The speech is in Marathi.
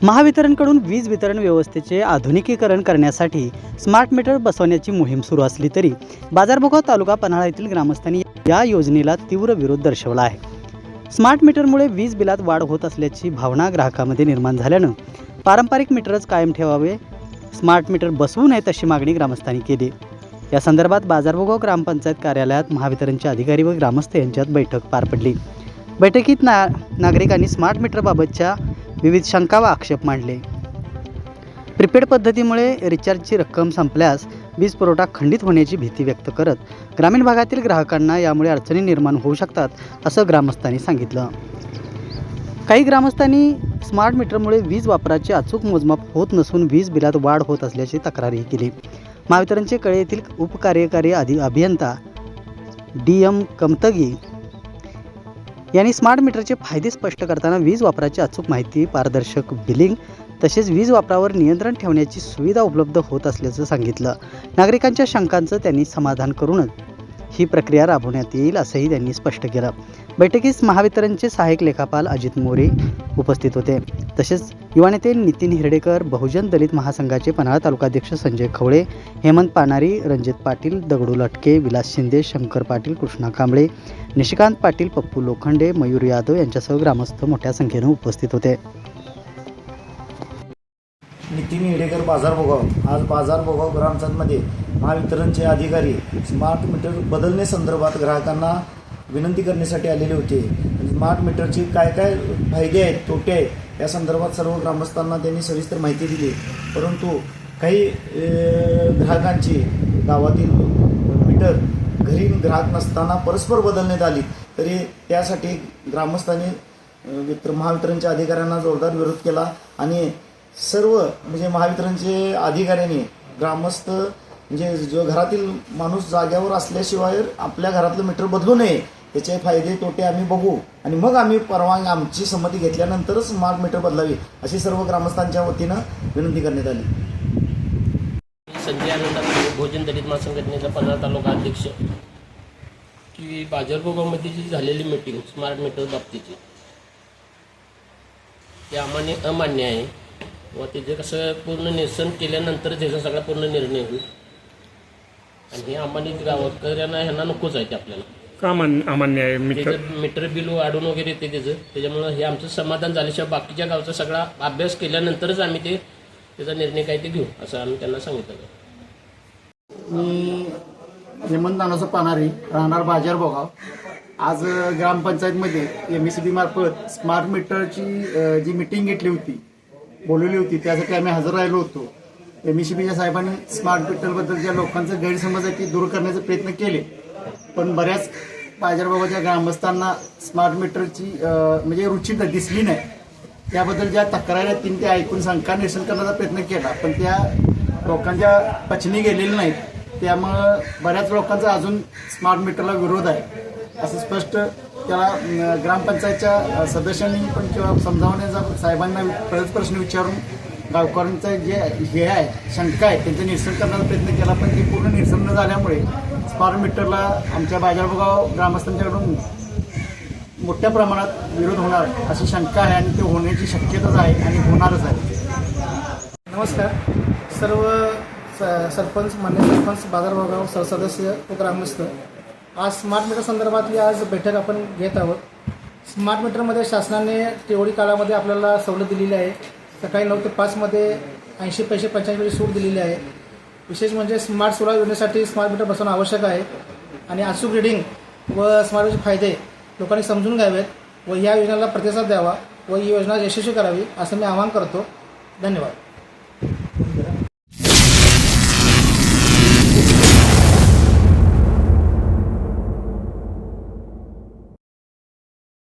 महावितरणकडून वीज वितरण व्यवस्थेचे आधुनिकीकरण करण्यासाठी स्मार्ट मीटर बसवण्याची मोहीम सुरू असली तरी बाजारभोगाव तालुका पन्हाळा येथील ग्रामस्थांनी या योजनेला तीव्र विरोध दर्शवला आहे। स्मार्ट मीटरमुळे वीज बिलात वाढ होत असल्याची भावना ग्राहकांमध्ये निर्माण झाल्यानं पारंपरिक मीटरच कायम ठेवावे, स्मार्ट मीटर बसवू नयेत अशी मागणी ग्रामस्थांनी केली। या संदर्भात बाजारभोगाव ग्रामपंचायत कार्यालयात महावितरणचे अधिकारी व ग्रामस्थ यांच्यात बैठक पार पडली। बैठकीत नागरिकांनी स्मार्ट मीटरबाबतच्या विविध शंका व आक्षेप मांडले। प्रीपेड पद्धतीमुळे रिचार्जची रक्कम संपल्यास वीज पुरवठा खंडित होण्याची भीती व्यक्त करत ग्रामीण भागातील ग्राहकांना यामुळे अडचणी निर्माण होऊ शकतात असं ग्रामस्थांनी सांगितलं। काही ग्रामस्थांनी स्मार्ट मीटरमुळे वीज वापराचे अचूक मोजमाप होत नसून वीज बिलात वाढ होत असल्याची तक्रारही केली। महावितरणचे कळे येथील उपकार्यकारी अभियंता DM कमतगी यांनी स्मार्ट मीटरचे फायदे स्पष्ट करताना वीज वापराची अचूक माहिती, पारदर्शक बिलिंग तसेच वीज वापरावर नियंत्रण ठेवण्याची सुविधा उपलब्ध होत असल्याचं सांगितलं। नागरिकांच्या शंकांचं त्यांनी समाधान करूनच ही प्रक्रिया राबवण्यात येईल असंही त्यांनी स्पष्ट केलं। बैठकीस महावितरणचे सहाय्यक लेखापाल अजित मोरे उपस्थित होते। तसेच युवा नेते नितीन हिरडेकर, बहुजन दलित महासंघाचे पन्हाळा तालुकाध्यक्ष संजय खवळे, हेमंत पानारी, रणजित पाटील, दगडू लटके, विलास शिंदे, शंकर पाटील, कृष्णा कांबळे, निशिकांत पाटील, पप्पू लोखंडे, मयूर यादव यांच्यासह ग्रामस्थ मोठ्या संख्येने उपस्थित होते। नितीन हिरडेकर, बाजारभोगाव। आज बाजारभोगाव ग्रामपंचायतमध्ये महावितरणचे अधिकारी स्मार्ट मीटर बदलण्यासंदर्भात ग्राहकांना विनंती करण्यासाठी आलेले होते। स्मार्ट मीटरचे काय काय फायदे आहेत, तोटे आहेत या संदर्भात सर्व ग्रामस्थांना त्यांनी सविस्तर माहिती दिली। परंतु काही ग्राहकांची गावातील मीटर घरी ग्राहक नसताना परस्पर बदलण्यात आली, तरी त्यासाठी ग्रामस्थांनी महावितरणच्या अधिकाऱ्यांना जोरदार विरोध केला आणि सर्व म्हणजे महावितरणचे अधिकाऱ्यांनी ग्रामस्थ म्हणजे जो घरातील माणूस जाग्यावर असल्याशिवाय आपल्या घरातलं मीटर बदलू नये, त्याचे फायदे तोटे आम्ही बघू आणि मग आम्ही परवानगी आमची संमती घेतल्यानंतरच स्मार्ट मीटर बदलावी अशी सर्व ग्रामस्थांच्या वतीनं विनंती करण्यात आली। संजय आनंद, बहुजन दलित महासंघटनेचा पन्हाळा तालुका अध्यक्ष, की बाजारभोगावमध्ये जी झालेली मीटिंग स्मार्ट मीटर बाबतीची ते आम्हाला अमान्य आहे व त्याचं कसं पूर्ण निरसन केल्यानंतर त्याचा सगळा पूर्ण निर्णय होईल आणि हे आम्हाला गावकऱ्यांना ह्यांना नकोच आहे ते आपल्याला का अमान्य आहे? मीटर बिल वाढून वगैरे येते त्याच्यामुळं हे आमचं समाधान झाल्याशिवाय बाकीच्या गावचा सगळा अभ्यास केल्यानंतरच आम्ही त्याचा निर्णय काय ते घेऊ असं आम्ही त्यांना सांगितलं। मी हेमंत नानासो पानारी, राहणार बाजारभोगाव। आज ग्रामपंचायतमध्ये MECB मार्फत स्मार्ट मीटरची जी मीटिंग घेतली होती, बोलवली होती, त्यासाठी आम्ही हजर राहिलो होतो। MECBच्या साहेबांनी स्मार्ट मीटरबद्दलच्या लोकांचा गैरसमज आहे ती दूर करण्याचे प्रयत्न केले, पण बऱ्याच बाजारभागाच्या ग्रामस्थांना स्मार्ट मीटरची म्हणजे रुची दिसली नाही। त्याबद्दल ज्या तक्रारी आहेत तीन ते ऐकून शंका निरसन करण्याचा प्रयत्न केला, पण त्या लोकांच्या पचनी गेलेल्या नाहीत। त्यामुळं बऱ्याच लोकांचा अजून स्मार्ट मीटरला विरोध आहे असं स्पष्ट त्याला ग्रामपंचायतच्या सदस्यांनी पण किंवा समजावण्याचा साहेबांना परत प्रश्न विचारून गावकऱ्यांचं जे हे आहे शंका आहे त्यांचं निरसन करण्याचा प्रयत्न केला, पण ते पूर्ण निरसन न झाल्यामुळे स्मार्ट मीटरला आमच्या बाजारभोगाव ग्रामस्थांच्याकडून मोठ्या प्रमाणात विरोध होणार अशी शंका आहे आणि ते होण्याची शक्यताच आहे आणि होणारच आहे। नमस्कार सर्व सरपंच, मान्य सरपंच, बाजारभोगाव सरसदस्य व ग्रामस्थ, आज स्मार्ट मीटर संदर्भातली आज बैठक आपण घेत आहोत। स्मार्ट मीटरमध्ये शासनाने तेवढी काळामध्ये आपल्याला सवलत दिलेली आहे। सकाळी 9 ते 5 मध्ये 80 पैसे 85 पैसे सूट दिलेली आहे। विशेष म्हणजे स्मार्ट सोलार योजनेसाठी स्मार्ट मीटर बसवणं आवश्यक आहे आणि अचूक रिडिंग व स्मार्ट मीटरचे फायदे लोकांनी समजून घ्यावेत व ह्या योजनेला प्रतिसाद द्यावा व ही योजना यशस्वी करावी असं मी आवाहन करतो। धन्यवाद।